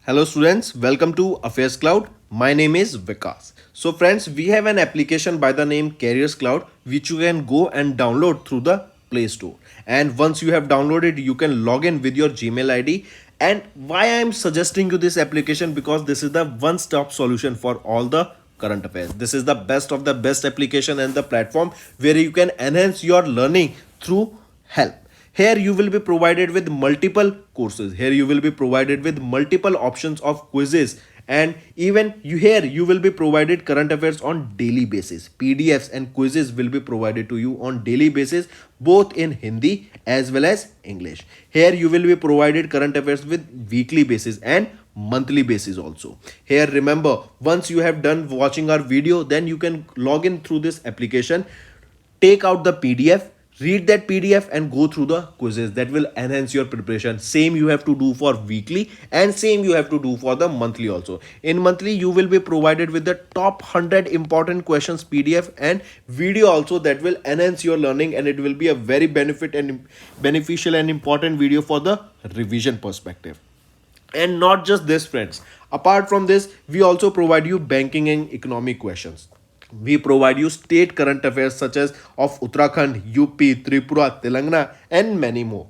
Hello students, welcome to Affairscloud. My name is Vikas. So friends, we have an application by the name Careers Cloud which you can go and download through the Play Store. And once you have downloaded, you can log in with your Gmail ID. And why I am suggesting you this application, because this is the one-stop solution for all the current affairs. This is the best of the best application and the platform where you can enhance your learning through help. Here you will be provided with multiple courses. Here you will be provided with multiple options of quizzes, and even you will be provided current affairs on daily basis. PDFs and quizzes will be provided to you on daily basis, both in Hindi as well as English. Here you will be provided current affairs with weekly basis and monthly basis also. Here remember, once you have done watching our video, then you can log in through this application, take out the PDF, read that PDF and go through the quizzes. That will enhance your preparation. Same you have to do for weekly and same you have to do for the monthly also. In monthly you will be provided with the top 100 important questions PDF and video also, that will enhance your learning, and it will be a very beneficial and important video for the revision perspective. And not just this friends, apart from this we also provide you banking and economic questions. We provide you state current affairs such as of Uttarakhand, UP, Tripura, Telangana, and many more.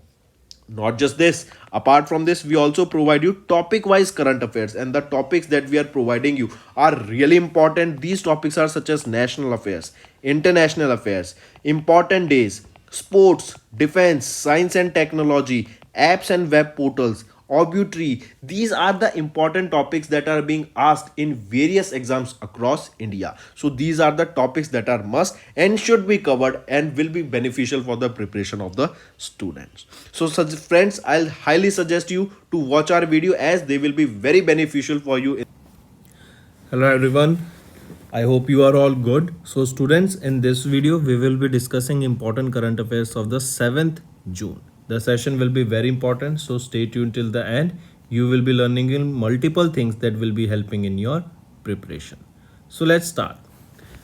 Not just this, apart from this, we also provide you topic wise current affairs, and the topics that we are providing you are really important. These topics are such as national affairs, international affairs, important days, sports, defense, science and technology, apps and web portals, obituary. These are the important topics that are being asked in various exams across India. So these are the topics that are must and should be covered and will be beneficial for the preparation of the students. So such friends, I'll highly suggest you to watch our video as they will be very beneficial for you. Hello everyone, I hope you are all good. So students, in this video we will be discussing important current affairs of the 7th June. The session will be very important, so stay tuned till the end. You will be learning in multiple things that will be helping in your preparation. So let's start.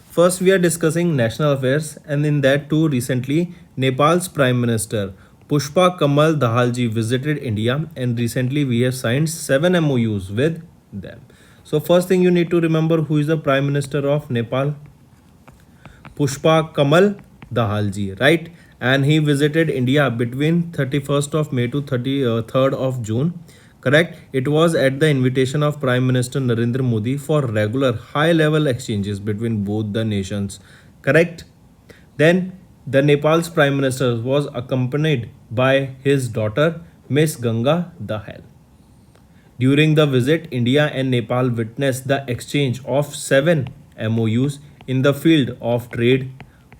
First we are discussing national affairs, and in that too recently Nepal's Prime Minister Pushpa Kamal Dahalji visited India, and recently we have signed 7 MOUs with them. So first thing you need to remember, who is the Prime Minister of Nepal? Pushpa Kamal Dahalji, right? And he visited India between 31st of May to 3rd of June. Correct? It was at the invitation of Prime Minister Narendra Modi for regular high-level exchanges between both the nations. Correct? Then the Nepal's Prime Minister was accompanied by his daughter Miss Ganga Dahal. During the visit, India and Nepal witnessed the exchange of 7 MOUs in the field of trade,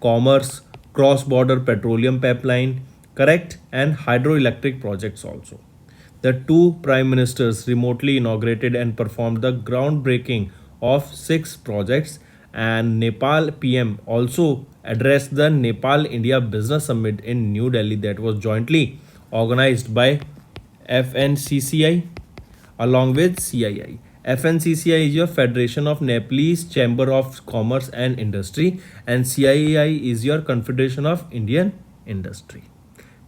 commerce, cross-border petroleum pipeline, correct, and hydroelectric projects also. The two prime ministers remotely inaugurated and performed the groundbreaking of 6 projects, and Nepal PM also addressed the Nepal-India Business Summit in New Delhi that was jointly organized by FNCCI along with CII. FNCCI is your Federation of Nepalese Chamber of Commerce and Industry, and CII is your Confederation of Indian Industry.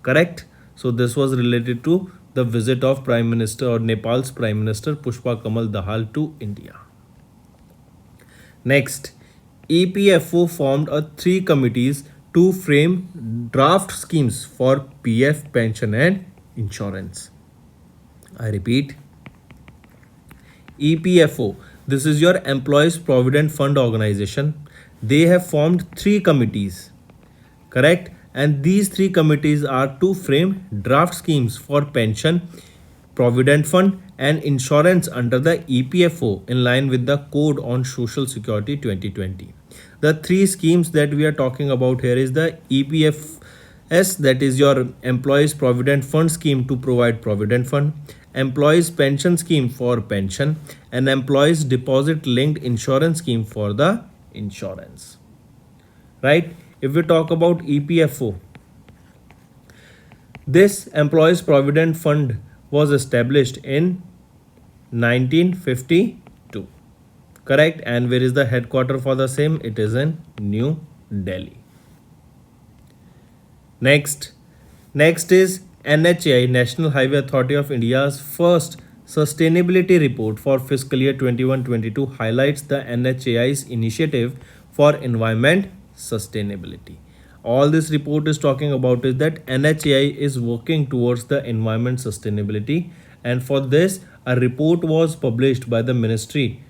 Correct? So this was related to the visit of Prime Minister or Nepal's Prime Minister Pushpa Kamal Dahal to India. Next, EPFO formed 3 committees to frame draft schemes for PF, pension and insurance. I repeat, EPFO, this is your Employees Provident Fund Organization. They have formed 3 committees, correct? And these 3 committees are to frame draft schemes for pension, provident fund and insurance under the EPFO in line with the Code on Social Security 2020. The 3 schemes that we are talking about here is the EPFS, that is your Employees Provident Fund scheme to provide provident fund, Employees Pension Scheme for pension, and Employees Deposit Linked Insurance Scheme for the insurance. Right? If we talk about EPFO, this Employees Provident Fund was established in 1952. Correct? And where is the headquarter for the same? It is in New Delhi. Next is NHAI, National Highway Authority of India's first Sustainability report for fiscal year 21-22 highlights the NHAI's initiative for environment sustainability. All this report is talking about is that NHAI is working towards the environment sustainability, and for this a report was published by the Ministry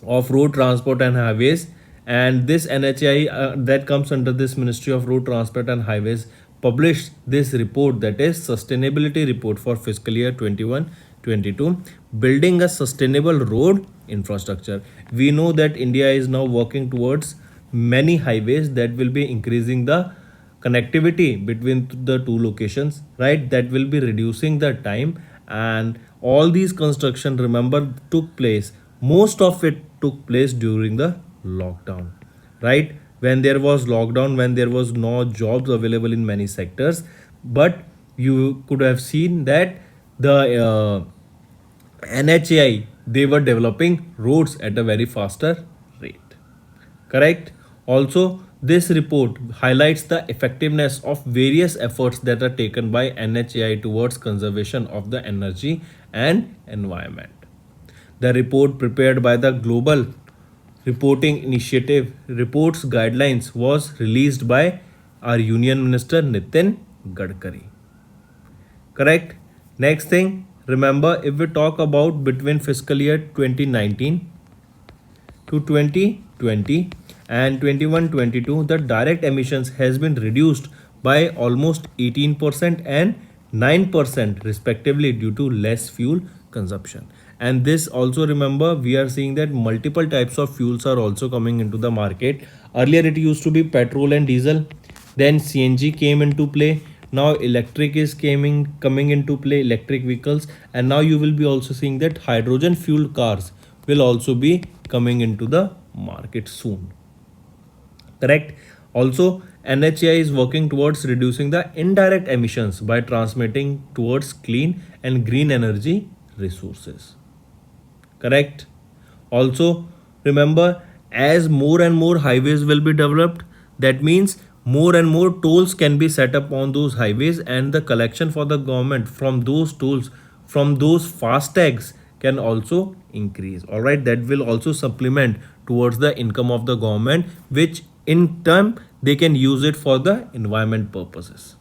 of Road Transport and Highways, and this NHAI that comes under this Ministry of Road Transport and Highways published this report, that is sustainability report for fiscal year 21-22, building a sustainable road infrastructure. We know that India is now working towards many highways that will be increasing the connectivity between the two locations, right? That will be reducing the time, and all these construction, remember, took place, most of it took place during the lockdown, right? When there was lockdown, when there was no jobs available in many sectors, but you could have seen that the NHAI, they were developing roads at a very faster rate. Correct? Also, this report highlights the effectiveness of various efforts that are taken by NHAI towards conservation of the energy and environment. The report prepared by the Global Reporting Initiative reports guidelines was released by our Union Minister Nitin Gadkari. Correct? Next thing, remember, if we talk about between fiscal year 2019 to 2020 and 21-22, the direct emissions has been reduced by almost 18% and 9% respectively due to less fuel consumption. And this also, remember, we are seeing that multiple types of fuels are also coming into the market. Earlier it used to be petrol and diesel, then CNG came into play, now electric is coming into play, electric vehicles, and now you will be also seeing that hydrogen fueled cars will also be coming into the market soon. Correct? Also, NHAI is working towards reducing the indirect emissions by transmitting towards clean and green energy resources. Correct? Also, remember, as more and more highways will be developed, that means more and more tolls can be set up on those highways, and the collection for the government from those tolls, from those fast tags, can also increase. All right, that will also supplement towards the income of the government, which in turn they can use it for the environment purposes.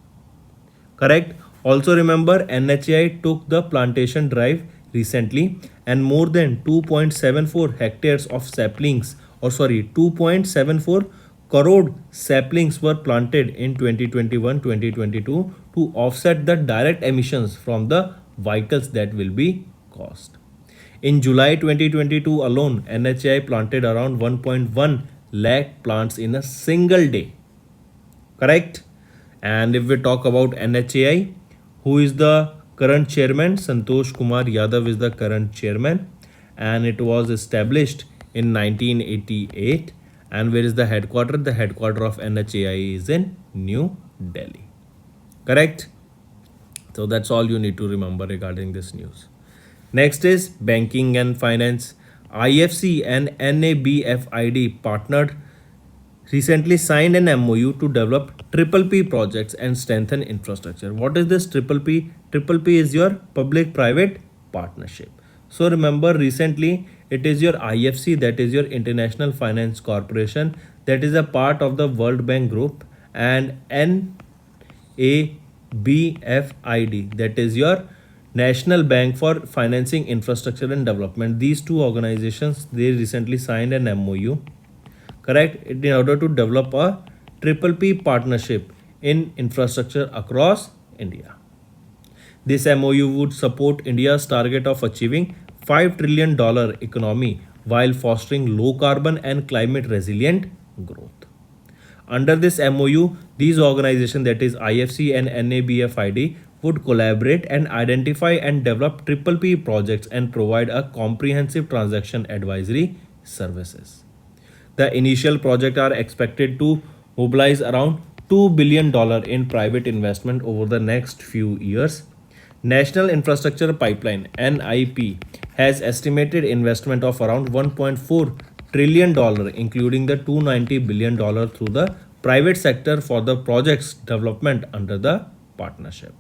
Correct? Also, remember, NHAI took the plantation drive recently, and more than 2.74 hectares of saplings, or sorry, 2.74 crore saplings were planted in 2021-2022 to offset the direct emissions from the vehicles that will be caused. In July 2022 alone, NHAI planted around 1.1 lakh plants in a single day. Correct? And if we talk about NHAI, who is the current chairman? Santosh Kumar Yadav is the current chairman, and it was established in 1988. And where is the headquarter? The headquarter of NHAI is in New Delhi. Correct? So that's all you need to remember regarding this news. Next is banking and finance. IFC and NABFID partnered recently signed an MOU to develop triple P projects and strengthen infrastructure. What is this triple P? Triple P is your public private partnership. So remember, recently it is your IFC, that is your International Finance Corporation, that is a part of the World Bank Group, and NABFID, that is your National Bank for Financing Infrastructure and Development. These two organizations, they recently signed an MOU, correct, in order to develop a triple P partnership in infrastructure across India. This MOU would support India's target of achieving $5 trillion economy while fostering low carbon and climate resilient growth. Under this MOU, these organizations, that is IFC and NABFID, would collaborate and identify and develop triple P projects and provide a comprehensive transaction advisory services. The initial projects are expected to mobilize around $2 billion in private investment over the next few years. National Infrastructure Pipeline (NIP) has estimated investment of around $1.4 trillion, including the $290 billion through the private sector for the project's development under the partnership.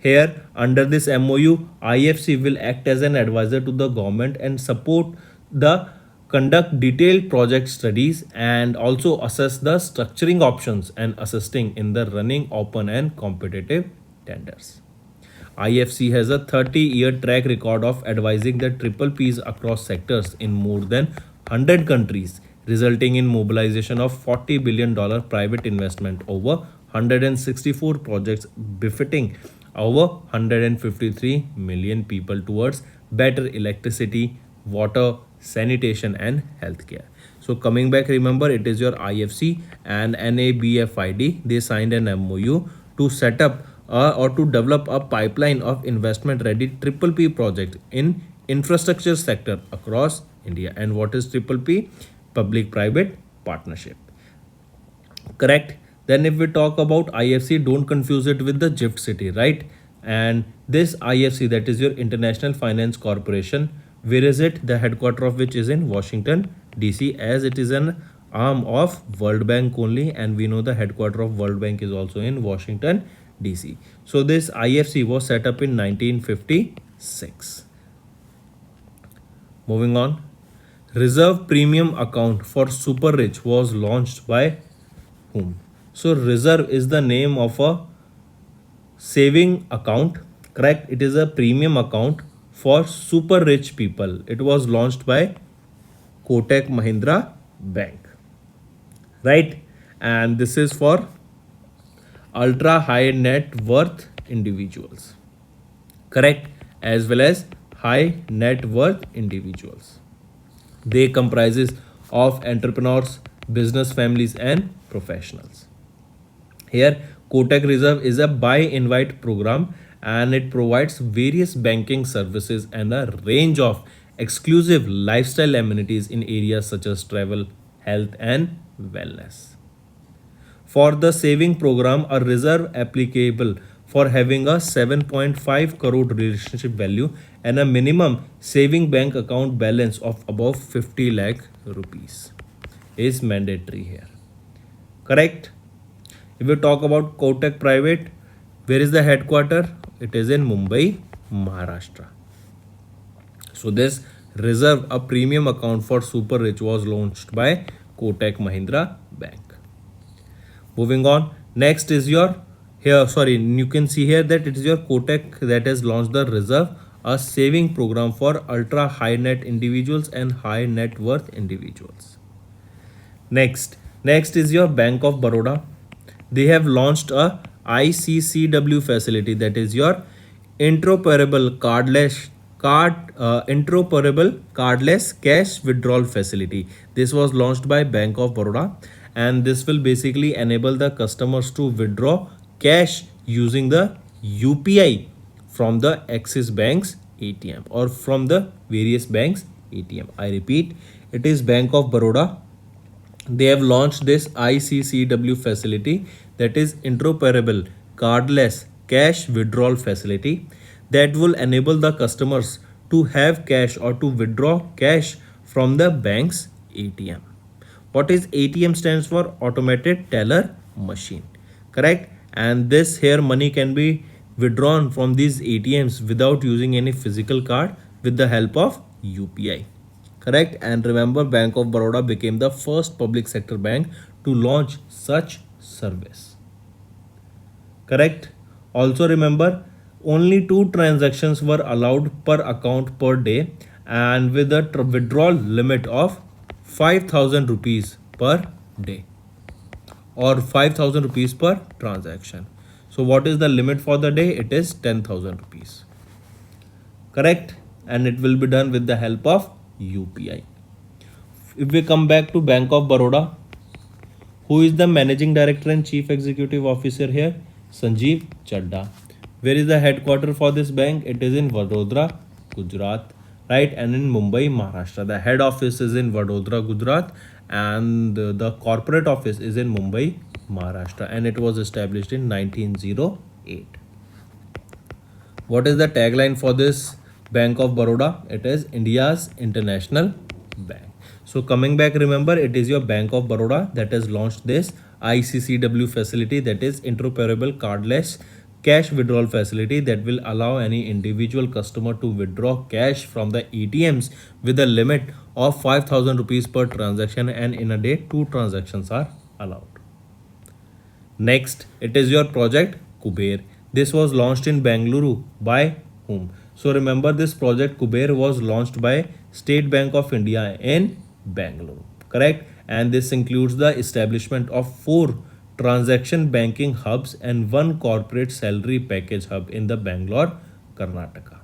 Here, under this MOU, IFC will act as an advisor to the government and support the conduct detailed project studies and also assess the structuring options and assisting in the running open and competitive tenders. IFC has a 30-year track record of advising the triple Ps across sectors in more than 100 countries, resulting in mobilization of $40 billion private investment over 164 projects befitting over 153 million people towards better electricity, water, sanitation and healthcare. So coming back, remember it is your IFC and NABFID. They signed an MOU to set up or to develop a pipeline of investment ready triple P project in infrastructure sector across India. And what is triple P? Public private partnership. Correct. Then if we talk about IFC, don't confuse it with the GIFT City, right? And this IFC, that is your International Finance Corporation, where is it? The headquarter of which is in Washington DC, as it is an arm of World Bank only, and we know the headquarter of World Bank is also in Washington DC. So this IFC was set up in 1956. Moving on. Reserve Premium Account for Super Rich was launched by whom? So reserve is the name of a saving account, correct? It is a premium account for super rich people. It was launched by Kotak Mahindra Bank, right? And this is for ultra high net worth individuals, correct? As well as high net worth individuals. They comprises of entrepreneurs, business families and professionals. Here, Kotak Reserve is a buy invite program and it provides various banking services and a range of exclusive lifestyle amenities in areas such as travel, health and wellness. For the saving program, a reserve applicable for having a 7.5 crore relationship value and a minimum saving bank account balance of above 50 lakh rupees is mandatory here. Correct? If we talk about Kotak Private, where is the headquarter? It is in Mumbai, Maharashtra. So this reserve, a premium account for super rich, was launched by Kotak Mahindra Bank. Moving on, next is your you can see here that it is your Kotak that has launched the reserve, a saving program for ultra high net individuals and high net worth individuals. Next is your Bank of Baroda. They have launched a ICCW facility, that is your interoperable cardless cash withdrawal facility. This was launched by Bank of Baroda and this will basically enable the customers to withdraw cash using the UPI from the Axis Bank's ATM or from the various banks ATM. I repeat, it is Bank of Baroda. They have launched this ICCW facility, that is interoperable cardless cash withdrawal facility, that will enable the customers to have cash or to withdraw cash from the bank's ATM. What is ATM stands for? Automated teller machine, correct? And this here money can be withdrawn from these ATMs without using any physical card with the help of UPI. Correct? And remember, Bank of Baroda became the first public sector bank to launch such service. Correct? Also remember, only 2 transactions were allowed per account per day and with a withdrawal limit of 5,000 rupees per day or 5,000 rupees per transaction. So what is the limit for the day? It is 10,000 rupees. Correct? And it will be done with the help of UPI. If we come back to Bank of Baroda, who is the Managing Director and Chief Executive Officer here? Sanjeev Chadha. Where is the headquarter for this bank? It is in Vadodara, Gujarat, right? And in Mumbai, Maharashtra. The head office is in Vadodara, Gujarat, and the corporate office is in Mumbai, Maharashtra, and it was established in 1908. What is the tagline for this Bank of Baroda? It is India's International Bank. So coming back, remember, it is your Bank of Baroda that has launched this ICCW facility, that is interoperable cardless cash withdrawal facility that will allow any individual customer to withdraw cash from the ATMs with a limit of 5,000 rupees per transaction, and in a day 2 transactions are allowed. Next, it is your project Kuber. This was launched in Bangalore by whom? So remember, this project Kuber was launched by State Bank of India in Bangalore, correct? And this includes the establishment of 4 transaction banking hubs and 1 corporate salary package hub in the Bangalore, Karnataka.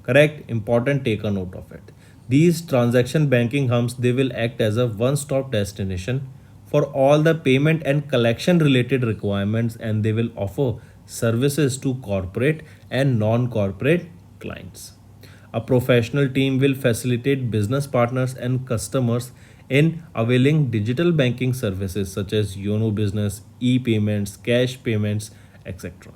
Correct? Important, take a note of it. These transaction banking hubs, they will act as a one-stop destination for all the payment and collection related requirements, and they will offer services to corporate and non-corporate clients. A professional team will facilitate business partners and customers in availing digital banking services such as Yono Business, e-payments, cash payments, etc.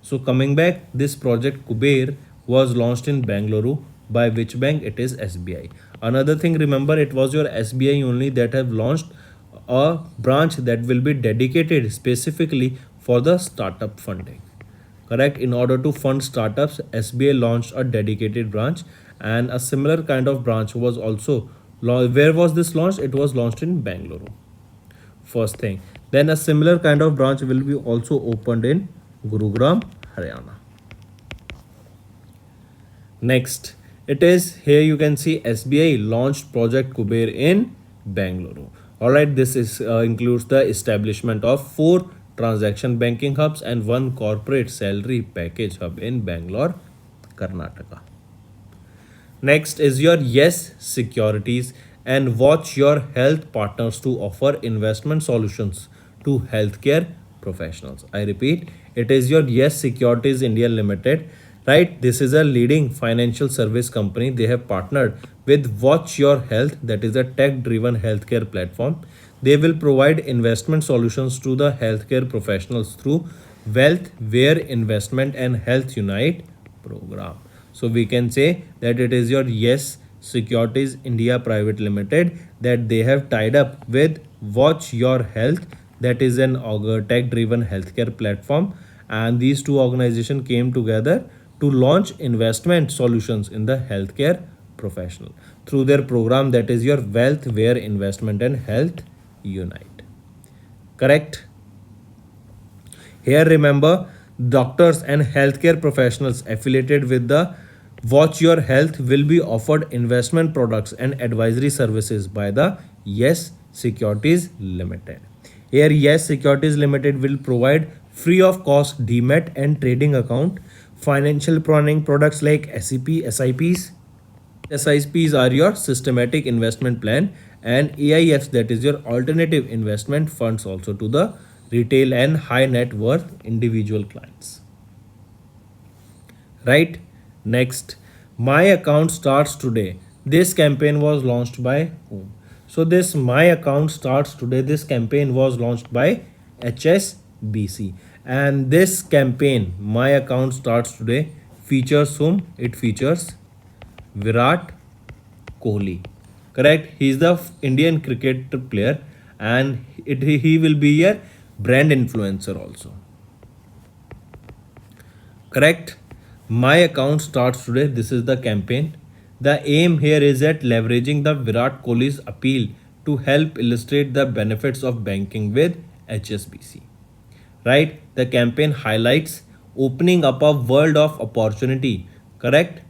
So coming back, this project Kuber was launched in Bangalore by which bank? It is SBI. Another thing, remember, it was your SBI only that have launched a branch that will be dedicated specifically for the startup funding. Correct? In order to fund startups, SBI launched a dedicated branch, and a similar kind of branch was also where was this launched? It was launched in Bangalore. First thing. Then a similar kind of branch will be also opened in Gurugram, Haryana. Next, it is here you can see SBI launched Project Kuber in Bangalore. Alright, this is includes the establishment of 4 transaction banking hubs and 1 corporate salary package hub in Bangalore, Karnataka. Next is your Yes Securities and Watch Your Health partners to offer investment solutions to healthcare professionals. I repeat, it is your Yes Securities India Limited, right? This is a leading financial service company. They have partnered with Watch Your Health, that is a tech driven healthcare platform. They will provide investment solutions to the healthcare professionals through Wealth, Where Investment and Health Unite program. So we can say that it is your Yes Securities India Private Limited that they have tied up with Watch Your Health, that is an tech driven healthcare platform, and these two organizations came together to launch investment solutions in the healthcare professional through their program, that is your Wealth, Where Investment and Health Unite. Correct? Here remember, doctors and healthcare professionals affiliated with the Watch Your Health will be offered investment products and advisory services by the Yes Securities Limited. Here Yes Securities Limited will provide free of cost demat and trading account, financial planning products like SIPs. SIPs are your systematic investment plan, and AIFs, that is your alternative investment funds, also to the retail and high net worth individual clients. Right? Next, My Account Starts Today. This campaign was launched by whom? So this My Account Starts Today, this campaign was launched by HSBC. And this campaign, My Account Starts Today, features whom? It features Virat Kohli. Correct? He is the Indian cricket player, and he will be a brand influencer also. Correct? My Account Starts Today. This is the campaign. The aim here is at leveraging the Virat Kohli's appeal to help illustrate the benefits of banking with HSBC. Right? The campaign highlights opening up a world of opportunity. Correct?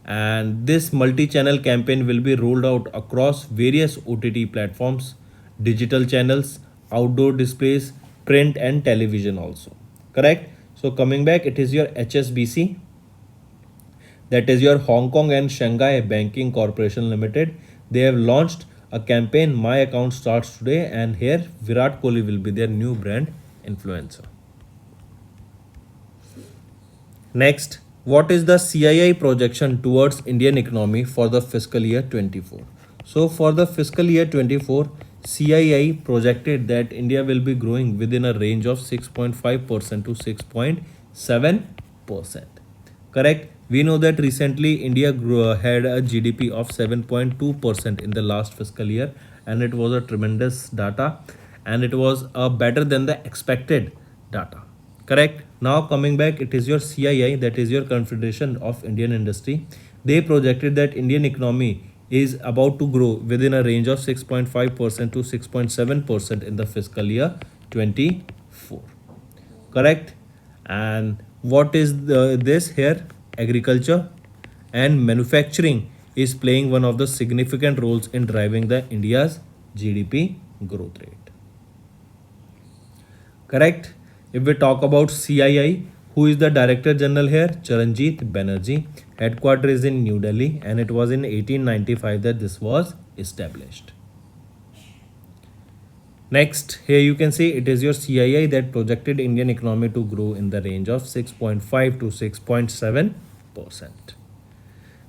And this multi-channel campaign will be rolled out across various OTT platforms, digital channels, outdoor displays, print and television also. Correct? So coming back, it is your HSBC, that is your Hong Kong and Shanghai Banking Corporation Limited. They have launched a campaign, My Account Starts Today, and here Virat Kohli will be their new brand influencer. Next, what is the CII projection towards Indian economy for the fiscal year 24? So for the fiscal year 24, CII projected that India will be growing within a range of 6.5% to 6.7%. Correct? We know that recently India had a GDP of 7.2% in the last fiscal year, and it was a tremendous data, and it was better than the expected data. Correct? Now coming back, it is your CII, that is your Confederation of Indian Industry. They projected that Indian economy is about to grow within a range of 6.5% to 6.7% in the fiscal year 24. Correct? And what is this here? Agriculture and manufacturing is playing one of the significant roles in driving the India's GDP growth rate. Correct? If we talk about CII, who is the Director General here? Charanjit Banerjee. Headquarters is in New Delhi, and it was in 1895 that this was established. Next, here you can see it is your CII that projected Indian economy to grow in the range of 6.5 to 6.7%.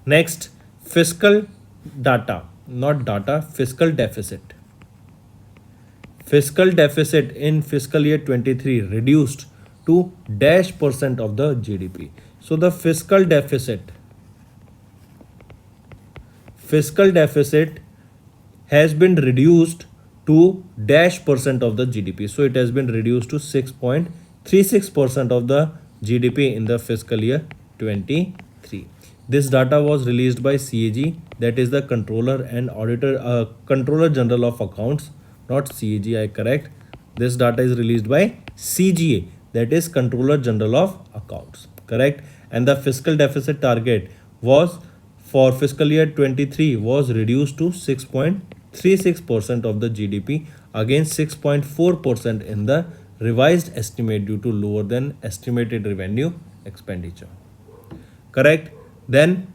Next, fiscal data, not data, fiscal deficit. Fiscal deficit in fiscal year 23 reduced to dash percent of the GDP. So the fiscal deficit has been reduced to dash percent of the GDP. So it has been reduced to 6.36% of the GDP in the fiscal year 23. This data was released by CAG, that is the Controller General of Accounts, not CAG, I correct. This data is released by CGA, that is Controller General of Accounts, correct. And the fiscal deficit target was for fiscal year 23 was reduced to 6.36% of the GDP against 6.4% in the revised estimate due to lower than estimated revenue expenditure. Correct? Then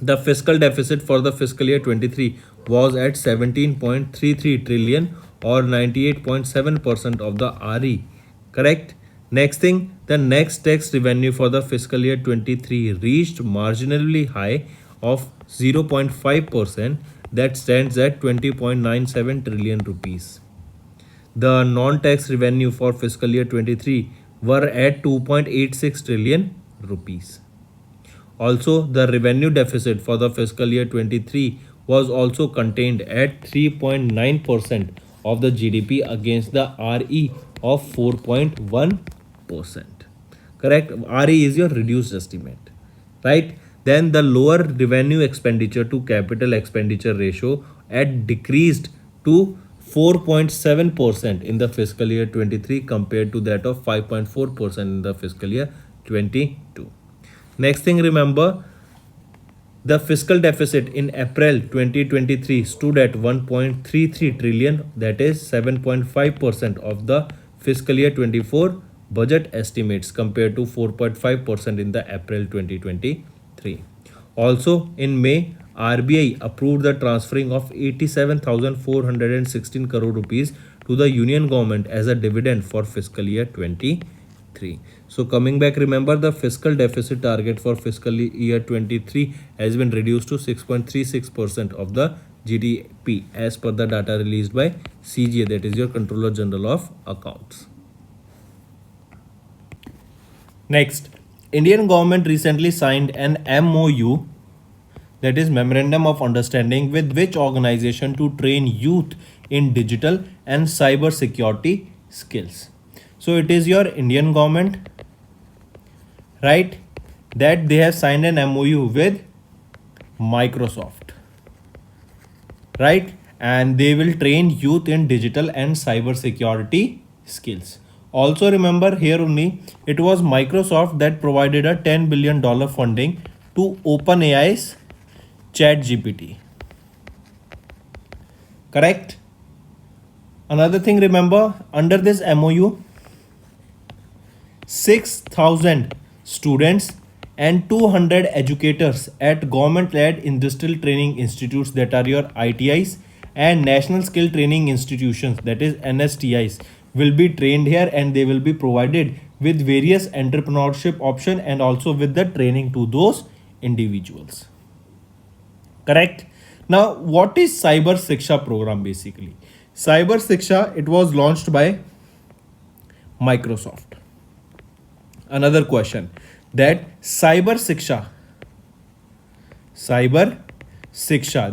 the fiscal deficit for the fiscal year 23 was at 17.33 trillion or 98.7% of the RE. Correct? Next thing, the next tax revenue for the fiscal year 23 reached marginally high of 0.5%, that stands at 20.97 trillion rupees. The non-tax revenue for fiscal year 23 were at 2.86 trillion rupees. Also, the revenue deficit for the fiscal year 23 was also contained at 3.9% of the GDP against the RE of 4.1%. Correct? RE is your reduced estimate, right? Then the lower revenue expenditure to capital expenditure ratio had decreased to 4.7% in the fiscal year 23 compared to that of 5.4% in the fiscal year 22. Next thing, remember, the fiscal deficit in April 2023 stood at 1.33 trillion, that is 7.5% of the fiscal year 24 budget estimates compared to 4.5% in the April 2023. Also, in May, RBI approved the transferring of 87,416 crore rupees to the union government as a dividend for fiscal year 23. So coming back, remember the fiscal deficit target for fiscal year 23 has been reduced to 6.36% of the GDP as per the data released by CGA, that is your Controller General of Accounts. Next, Indian government recently signed an MOU, that is Memorandum of Understanding, with which organization to train youth in digital and cyber security skills. So it is your Indian government, right, that they have signed an MOU with Microsoft, right, and they will train youth in digital and cyber security skills. Also remember, here only it was Microsoft that provided a $10 billion funding to OpenAI's ChatGPT. Correct? Another thing, remember, under this MOU, 6,000 students and 200 educators at government-led industrial training institutes, that are your ITIs, and National Skill Training Institutions, that is NSTIs, will be trained here, and they will be provided with various entrepreneurship option and also with the training to those individuals. Correct? Now, what is Cyber Shiksha program basically? Cyber Shiksha, it was launched by Microsoft. Another question, that Cyber Shiksha,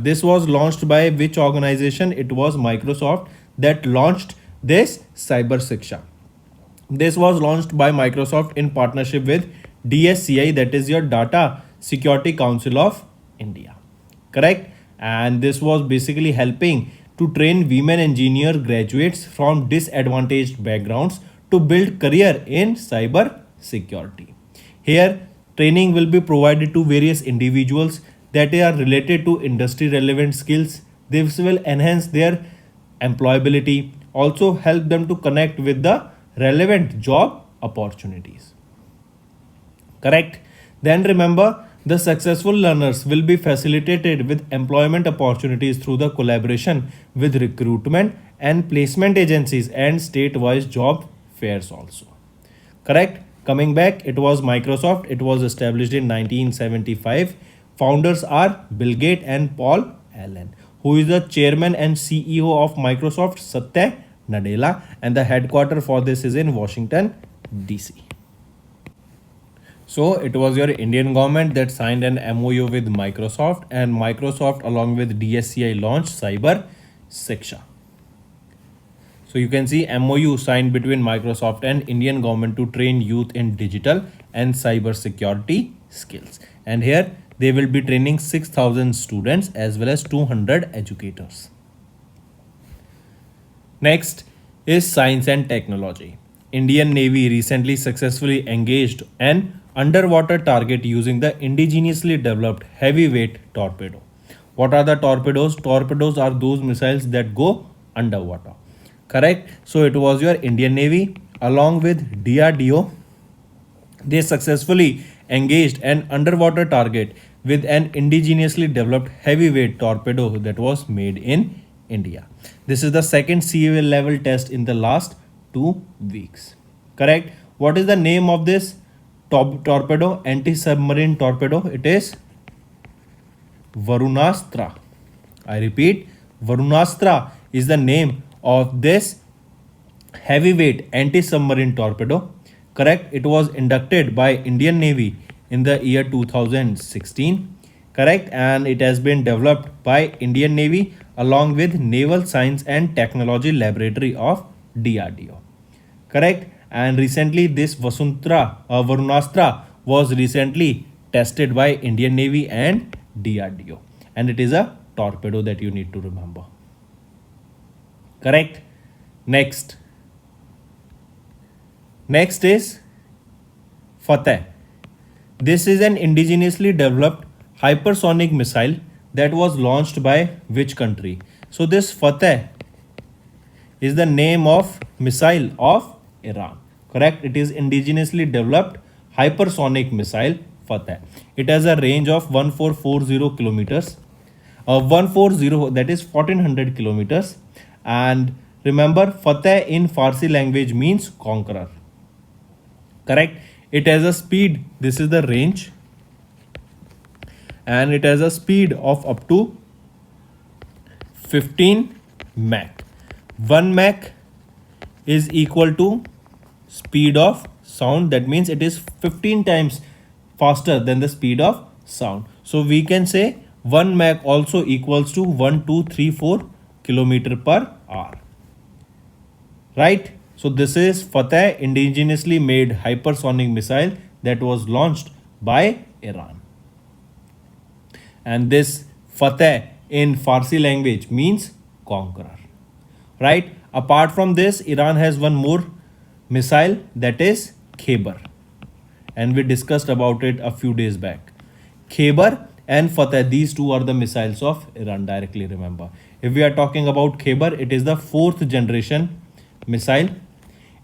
this was launched by which organization? It was Microsoft that launched this Cyber Shiksha. This was launched by Microsoft in partnership with DSCI, that is your Data Security Council of India. Correct? And this was basically helping to train women engineer graduates from disadvantaged backgrounds to build career in cyber security. Here, training will be provided to various individuals that are related to industry relevant skills. This will enhance their employability, also help them to connect with the relevant job opportunities. Correct? Then remember, the successful learners will be facilitated with employment opportunities through the collaboration with recruitment and placement agencies and state-wise job fairs also. Correct? Coming back, it was Microsoft. It was established in 1975. Founders are Bill Gates and Paul Allen. Who is the chairman and CEO of Microsoft? Satya Nadella. And the headquarter for this is in Washington, DC. So it was your Indian government that signed an MOU with Microsoft, and Microsoft along with DSCI launched Cyber Shiksha. So you can see MOU signed between Microsoft and Indian government to train youth in digital and cyber security skills. And here they will be training 6,000 students as well as 200 educators. Next is science and technology. Indian Navy recently successfully engaged an underwater target using the indigenously developed heavyweight torpedo. What are the torpedoes? Torpedoes are those missiles that go underwater. Correct? So it was your Indian Navy along with DRDO. They successfully engaged an underwater target with an indigenously developed heavyweight torpedo that was made in India. This is the second sea level test in the last 2 weeks. Correct? What is the name of this torpedo? Anti-submarine torpedo. It is Varunastra. I repeat, Varunastra is the name of this heavyweight anti-submarine torpedo. Correct? It was inducted by Indian Navy in the year 2016. Correct? And it has been developed by Indian Navy along with Naval Science and Technology Laboratory of DRDO. Correct? And recently this Varunastra was recently tested by Indian Navy and DRDO. And it is a torpedo that you need to remember. Correct? Next is Fateh. This is an indigenously developed hypersonic missile that was launched by which country? So this Fateh is the name of missile of Iran. Correct? It is indigenously developed hypersonic missile Fateh. It has a range of 1440 kilometers. 140, that is 1400 kilometers. And remember, Fateh in Farsi language means conqueror. Correct? It has a speed, this is the range, and it has a speed of up to 15 Mach. 1 Mach is equal to speed of sound. That means it is 15 times faster than the speed of sound. So we can say 1 Mach also equals to 1234 kilometer per hour. Right? So this is Fateh, indigenously made hypersonic missile that was launched by Iran. And this Fateh in Farsi language means conqueror. Right? Apart from this, Iran has one more missile, that is Khyber. And we discussed about it a few days back. Khyber and Fateh, these two are the missiles of Iran, directly remember. If we are talking about Khyber, it is the 4th generation missile.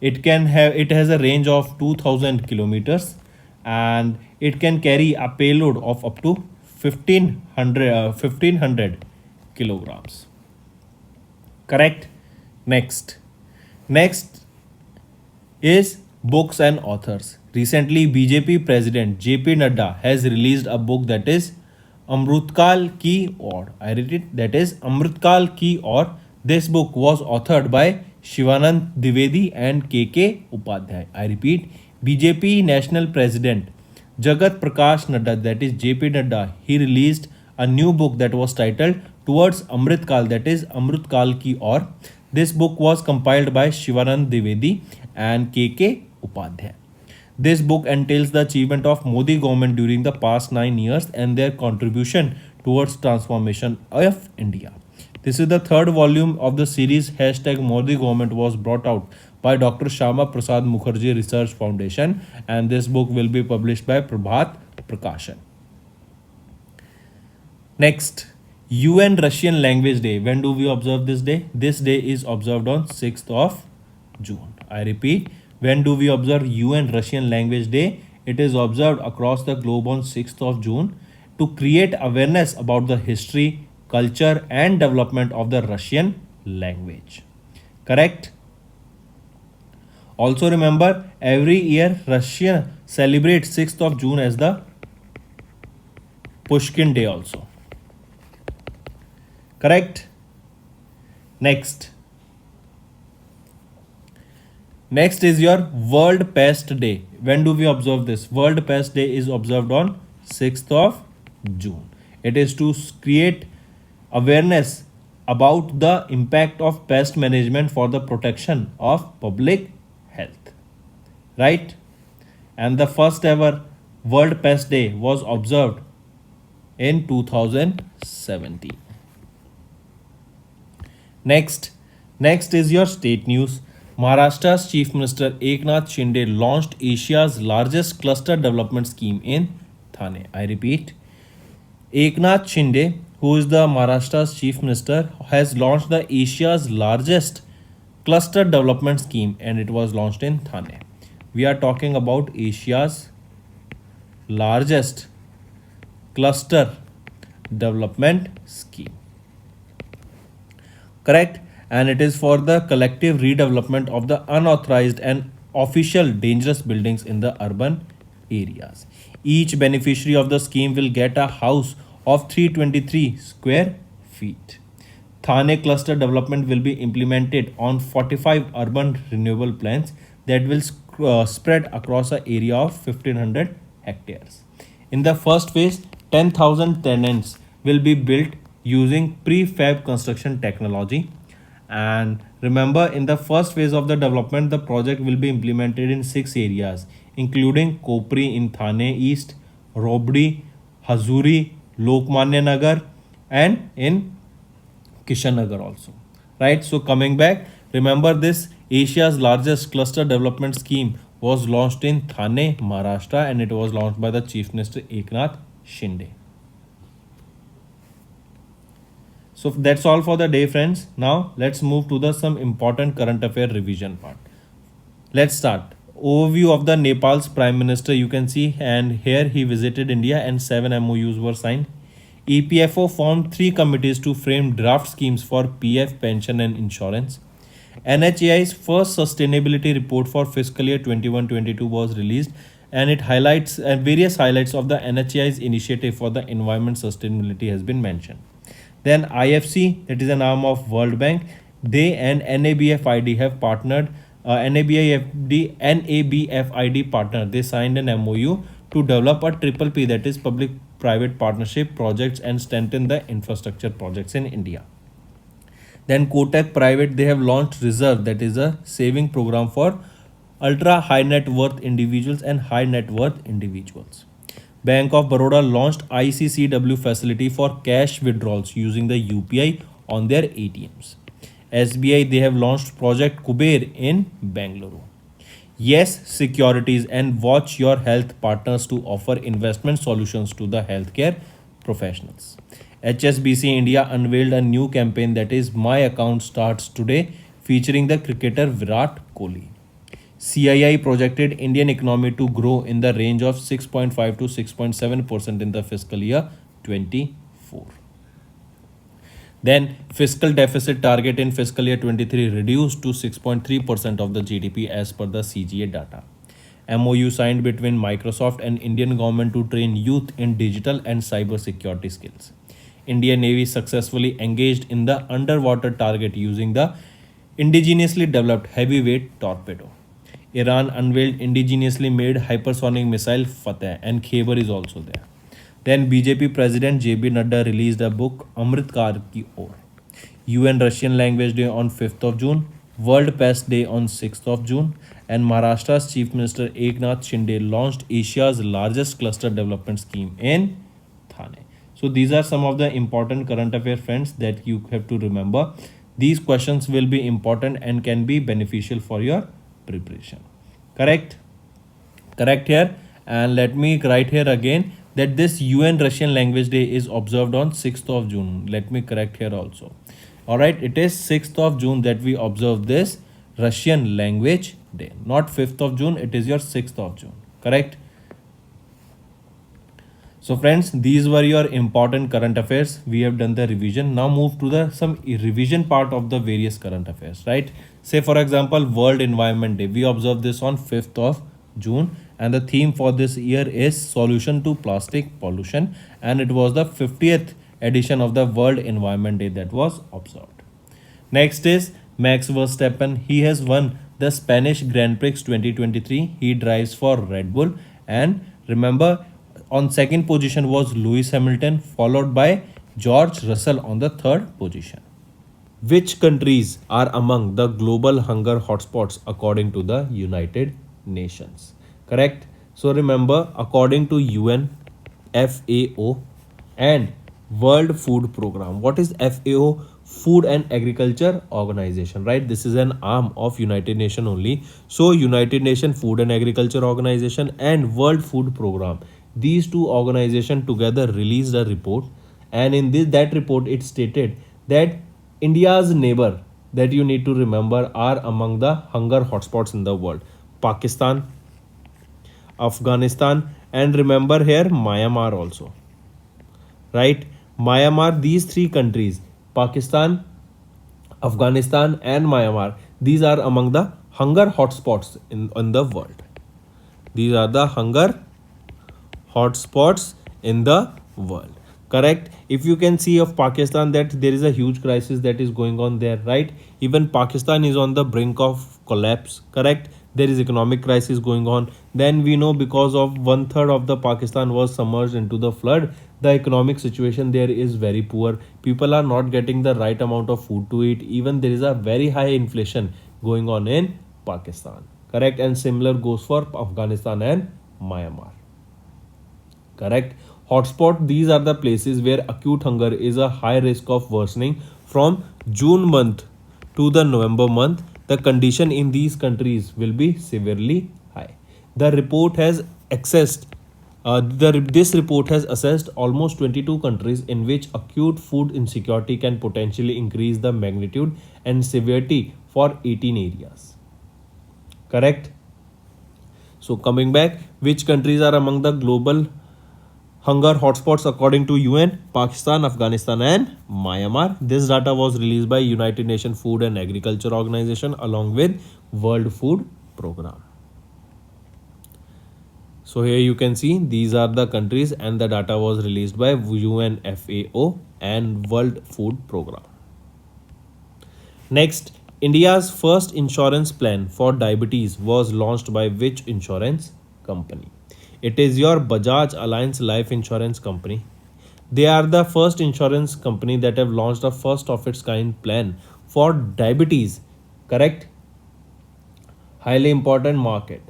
It has a range of 2000 kilometers and it can carry a payload of up to 1500 kilograms. Correct? Next is books and authors. Recently, BJP President JP Nadda has released a book that is Amrutkal Ki Aur. I read it, that is Amrutkal Ki Aur. This book was authored by Shivanand Dwivedi and KK Upadhyay. I repeat, BJP National President Jagat Prakash Nadda, that is JP Nadda, he released a new book that was titled Towards Amritkal, that is Amrutkal Ki Aur. This book was compiled by Shivanand Dwivedi and K.K. Upadhyay. This book entails the achievement of Modi government during the past 9 years and their contribution towards transformation of India. This is the third volume of the series hashtag Modi government was brought out by Dr. Shama Prasad Mukherjee Research Foundation, and this book will be published by Prabhat Prakashan. Next, UN Russian Language Day. When do we observe this day? This day is observed on 6th of June. I repeat, when do we observe UN Russian Language Day? It is observed across the globe on 6th of June to create awareness about the history, culture, and development of the Russian language. Correct? Also remember, every year Russia celebrates 6th of June as the Pushkin Day also. Correct? Next is your World Pest Day. When do we observe this? World Pest Day is observed on 6th of June. It is to create awareness about the impact of pest management for the protection of public health. Right? And the first ever World Pest Day was observed in 2017. Next is your state news. Maharashtra's Chief Minister Eknath Shinde launched Asia's largest cluster development scheme in Thane. I repeat, Eknath Shinde, who is the Maharashtra's Chief Minister, has launched the Asia's largest cluster development scheme, and it was launched in Thane. We are talking about Asia's largest cluster development scheme. Correct? And it is for the collective redevelopment of the unauthorized and official dangerous buildings in the urban areas. Each beneficiary of the scheme will get a house of 323 square feet. Thane cluster development will be implemented on 45 urban renewable plants that will spread across an area of 1500 hectares. In the first phase, 10,000 tenants will be built using prefab construction technology. And remember, in the first phase of the development, the project will be implemented in 6 areas, including Kopri in Thane East, Robdi, Hazuri, Lokmanya Nagar, and in Kishan Nagar also. Right? So coming back, remember this Asia's largest cluster development scheme was launched in Thane, Maharashtra, and it was launched by the Chief Minister Eknath Shinde. So that's all for the day, friends. Now let's move to the some important current affair revision part. Let's start. Overview of the Nepal's Prime Minister, you can see, and here he visited India and 7 MOUs were signed. EPFO formed 3 committees to frame draft schemes for PF, pension and insurance. NHAI's first sustainability report for fiscal year 21-22 was released, and it highlights various highlights of the NHAI's initiative for the environment sustainability has been mentioned. Then IFC, that is an arm of World Bank, they and NABFID have partnered. NABFID partner, they signed an MOU to develop a triple P, that is public-private partnership projects, and strengthen the infrastructure projects in India. Then Kotak Private, they have launched Reserve, that is a saving program for ultra high net worth individuals and high net worth individuals. Bank of Baroda launched ICCW facility for cash withdrawals using the UPI on their ATMs. SBI, they have launched Project Kuber in Bangalore. Yes Securities and Watch Your Health partners to offer investment solutions to the healthcare professionals. HSBC India unveiled a new campaign, that is My Account Starts Today, featuring the cricketer Virat Kohli. CII projected Indian economy to grow in the range of 6.5 to 6.7% in the fiscal year 24. Then fiscal deficit target in fiscal year 23 reduced to 6.3% of the GDP as per the CGA data. MOU signed between Microsoft and Indian government to train youth in digital and cyber security skills. Indian Navy successfully engaged in the underwater target using the indigenously developed heavyweight torpedo. Iran unveiled indigenously made hypersonic missile Fateh, and Khyber is also there. Then BJP President JB Nadda released a book Amrit Kaal Ki Or. UN Russian Language Day on 5th of June, World Pest Day on 6th of June, and Maharashtra's Chief Minister Eknath Shinde launched Asia's largest cluster development scheme in Thane. So these are some of the important current affair friends that you have to remember. These questions will be important and can be beneficial for your preparation. Correct? Correct here. And let me write here again that this UN Russian Language Day is observed on 6th of June. Let me correct here also. Alright, it is 6th of June that we observe this Russian Language Day. Not 5th of June, it is your 6th of June. Correct? So friends, these were your important current affairs. We have done the revision. Now move to the some revision part of the various current affairs, right? Say for example, World Environment Day. We observe this on 5th of June and the theme for this year is Solution to Plastic Pollution, and it was the 50th edition of the World Environment Day that was observed. Next is Max Verstappen. He has won the Spanish Grand Prix 2023. He drives for Red Bull, and remember, on second position was Lewis Hamilton, followed by George Russell on the third position. Which countries are among the global hunger hotspots according to the United Nations? Correct? So remember, according to UN, FAO, and World Food Program. What is FAO? Food and Agriculture Organization, right? This is an arm of United Nations only. So United Nations Food and Agriculture Organization and World Food Program, these two organizations together released a report, and in that report it stated that India's neighbor that you need to remember are among the hunger hotspots in the world: Pakistan, Afghanistan, and remember here Myanmar also, right? Myanmar, these three countries, Pakistan, Afghanistan, and Myanmar, these are among the hunger hotspots in the world. These are the hunger hotspots in the world. Correct? If you can see of Pakistan that there is a huge crisis that is going on there, right? Even Pakistan is on the brink of collapse. Correct? There is economic crisis going on. Then we know because of 1/3 of the Pakistan was submerged into the flood, the economic situation there is very poor. People are not getting the right amount of food to eat. Even there is a very high inflation going on in Pakistan. Correct? And similar goes for Afghanistan and Myanmar. Correct? Hotspot, these are the places where acute hunger is a high risk of worsening from June month to the November month. The condition in these countries will be severely high. The report has accessed this report has assessed almost 22 countries in which acute food insecurity can potentially increase the magnitude and severity for 18 areas. Correct? So coming back, which countries are among the global hunger hotspots according to UN? Pakistan, Afghanistan, and Myanmar. This data was released by United Nations Food and Agriculture Organization along with World Food Program. So here you can see these are the countries and the data was released by UNFAO and World Food Program. Next, India's first insurance plan for diabetes was launched by which insurance company? It is your Bajaj Allianz Life Insurance Company. They are the first insurance company that have launched a first of its kind plan for diabetes. Correct? Highly important market.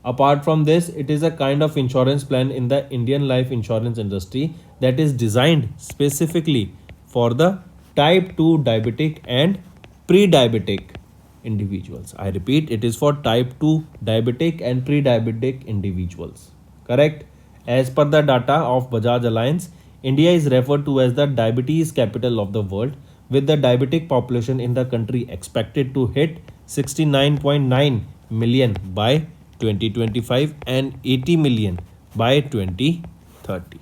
Apart from this, it is a kind of insurance plan in the Indian life insurance industry that is designed specifically for the type 2 diabetic and pre-diabetic individuals. I repeat, it is for type 2 diabetic and pre-diabetic individuals. Correct? As per the data of Bajaj Alliance, India is referred to as the diabetes capital of the world, with the diabetic population in the country expected to hit 69.9 million by 2025 and 80 million by 2030.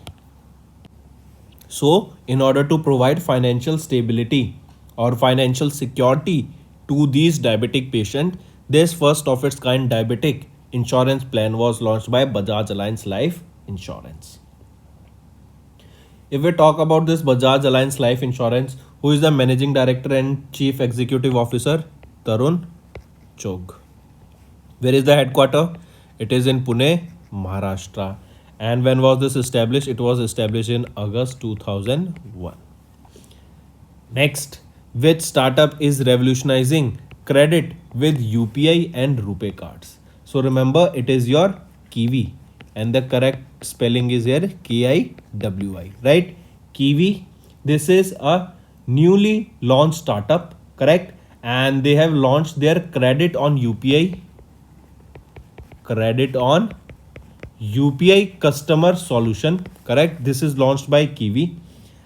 So, in order to provide financial stability or financial security to these diabetic patients, this first of its kind diabetic insurance plan was launched by Bajaj Allianz Life Insurance. If we talk about this Bajaj Allianz Life Insurance, who is the Managing Director and Chief Executive Officer? Tarun Chugh. Where is the headquarter? It is in Pune, Maharashtra. And when was this established? It was established in August 2001. Next, which startup is revolutionizing credit with UPI and RuPay cards? So remember, it is your Kiwi, and the correct spelling is here KIWI, right? Kiwi. This is a newly launched startup, correct? And they have launched their credit on UPI, credit on UPI customer solution, correct? This is launched by Kiwi,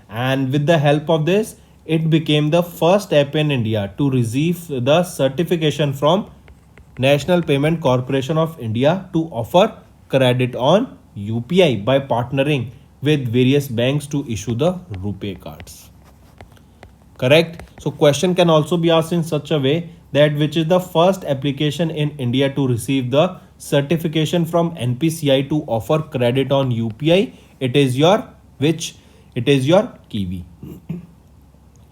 and with the help of this, it became the first app in India to receive the certification from National Payment Corporation of India to offer credit on UPI by partnering with various banks to issue the RuPay cards. Correct. So question can also be asked in such a way that which is the first application in India to receive the certification from NPCI to offer credit on UPI. It is your which? It is your Kiwi.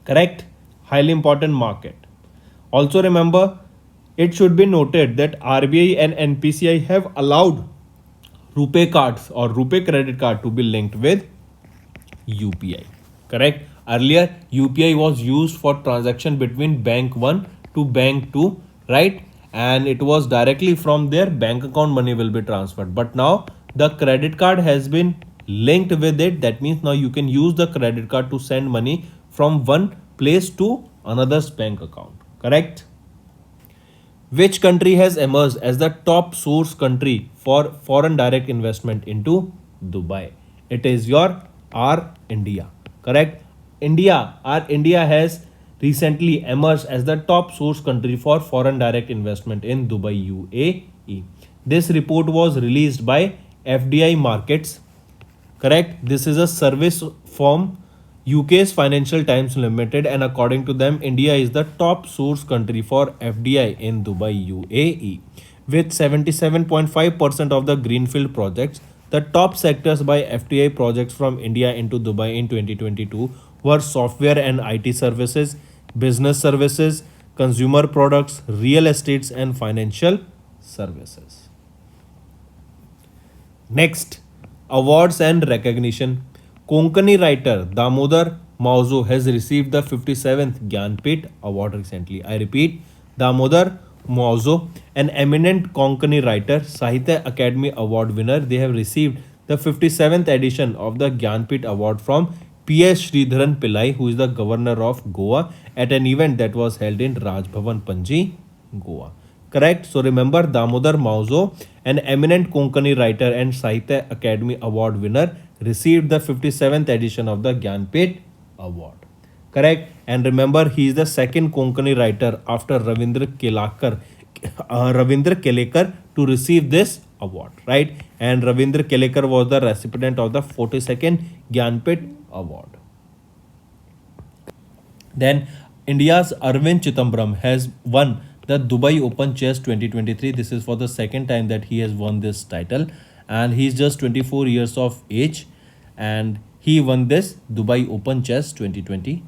Correct. Highly important market. Also remember, it should be noted that RBI and NPCI have allowed RuPay cards or RuPay credit card to be linked with UPI. Correct. Earlier, UPI was used for transaction between bank 1 to bank 2, right? And it was directly from their bank account money will be transferred. But now the credit card has been linked with it. That means now you can use the credit card to send money from one place to another's bank account. Correct. Which country has emerged as the top source country for foreign direct investment into Dubai? It is your our India. Correct? Our India has recently emerged as the top source country for foreign direct investment in Dubai, UAE. This report was released by FDI Markets. Correct? This is a service firm, UK's Financial Times Limited, and according to them, India is the top source country for FDI in Dubai, UAE. With 77.5% of the greenfield projects, the top sectors by FDI projects from India into Dubai in 2022 were software and IT services, business services, consumer products, real estates, and financial services. Next, awards and recognition. Konkani writer Damodar Mauzo has received the 57th Gyanpit Award recently. I repeat, Damodar Mauzo, an eminent Konkani writer, Sahitya Academy Award winner, they have received the 57th edition of the Gyanpit Award from P.S. Sridharan Pillai, who is the governor of Goa, at an event that was held in Raj Bhavan, Panji, Goa. Correct? So remember, Damodar Mauzo, an eminent Konkani writer and Sahitya Academy Award winner, received the 57th edition of the Gyanpit Award. Correct? And remember, he is the second Konkani writer after Ravindra Kelekar to receive this award, right? And Ravindra Kelekar was the recipient of the 42nd Gyanpit Award. Then India's Arvind Chitambram has won the Dubai Open Chess 2023. This is for the second time that he has won this title, and he is just 24 years of age, and he won this Dubai Open Chess 2023.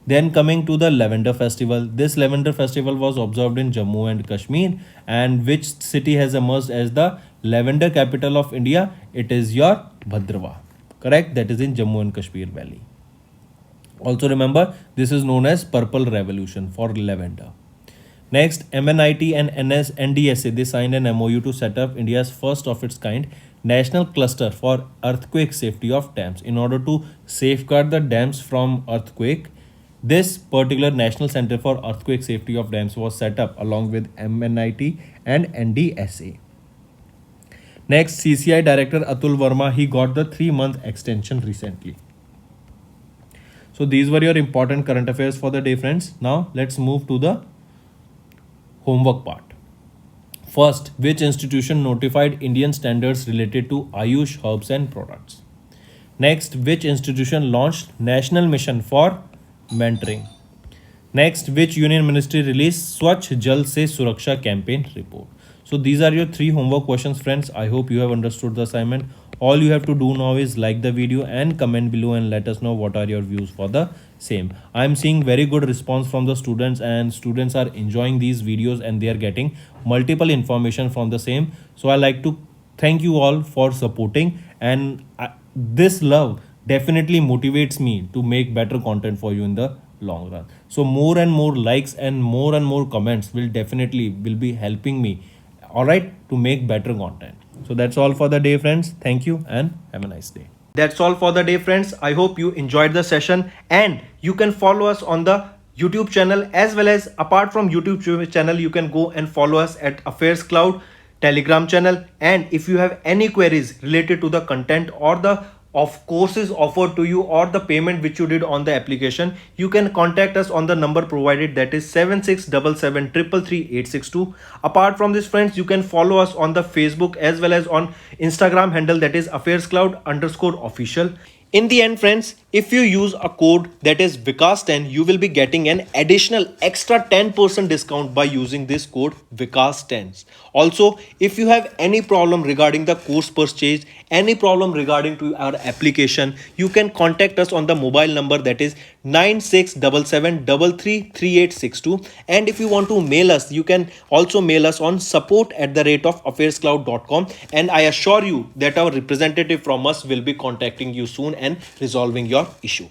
Then coming to the Lavender Festival. This Lavender Festival was observed in Jammu and Kashmir, and which city has emerged as the lavender capital of India? It is your Bhadrava. Correct? That is in Jammu and Kashmir Valley. Also remember, this is known as Purple Revolution for lavender. Next, MNIT and NDSA, they signed an MOU to set up India's first of its kind national cluster for earthquake safety of dams. In order to safeguard the dams from earthquake, this particular National Center for Earthquake Safety of Dams was set up along with MNIT and NDSA. Next, CCI Director Atul Verma, he got the 3-month extension recently. So these were your important current affairs for the day, friends. Now let's move to the homework part. First, which institution notified Indian standards related to Ayush herbs and products? Next, which institution launched National Mission for Mentoring? Next, which union ministry released Swachh Jal Se Suraksha campaign report? So these are your 3 homework questions, friends. I hope you have understood the assignment. All you have to do now is like the video and comment below and let us know what are your views for the same. I am seeing very good response from the students, and students are enjoying these videos and they are getting multiple information from the same. So I like to thank you all for supporting, and this love definitely motivates me to make better content for you in the long run. So more and more likes and more comments will definitely be helping me all right, to make better content. So that's all for the day, friends. Thank you and have a nice day. That's all for the day, friends. I hope you enjoyed the session, and you can follow us on the YouTube channel, as well as apart from YouTube channel, you can go and follow us at Affairscloud Telegram channel. And if you have any queries related to the content or the of courses offered to you or the payment which you did on the application, you can contact us on the number provided, that is 7677333862. Apart from this, friends, you can follow us on the Facebook as well as on Instagram handle, that is Affairscloud_official. In the end, friends, if you use a code that is Vikas10, you will be getting an additional extra 10% discount by using this code Vikas10. Also, if you have any problem regarding the course purchase, any problem regarding to our application, you can contact us on the mobile number, that is 9677333862. And if you want to mail us, you can also mail us on support@affairscloud.com, and I assure you that our representative from us will be contacting you soon and resolving your issue.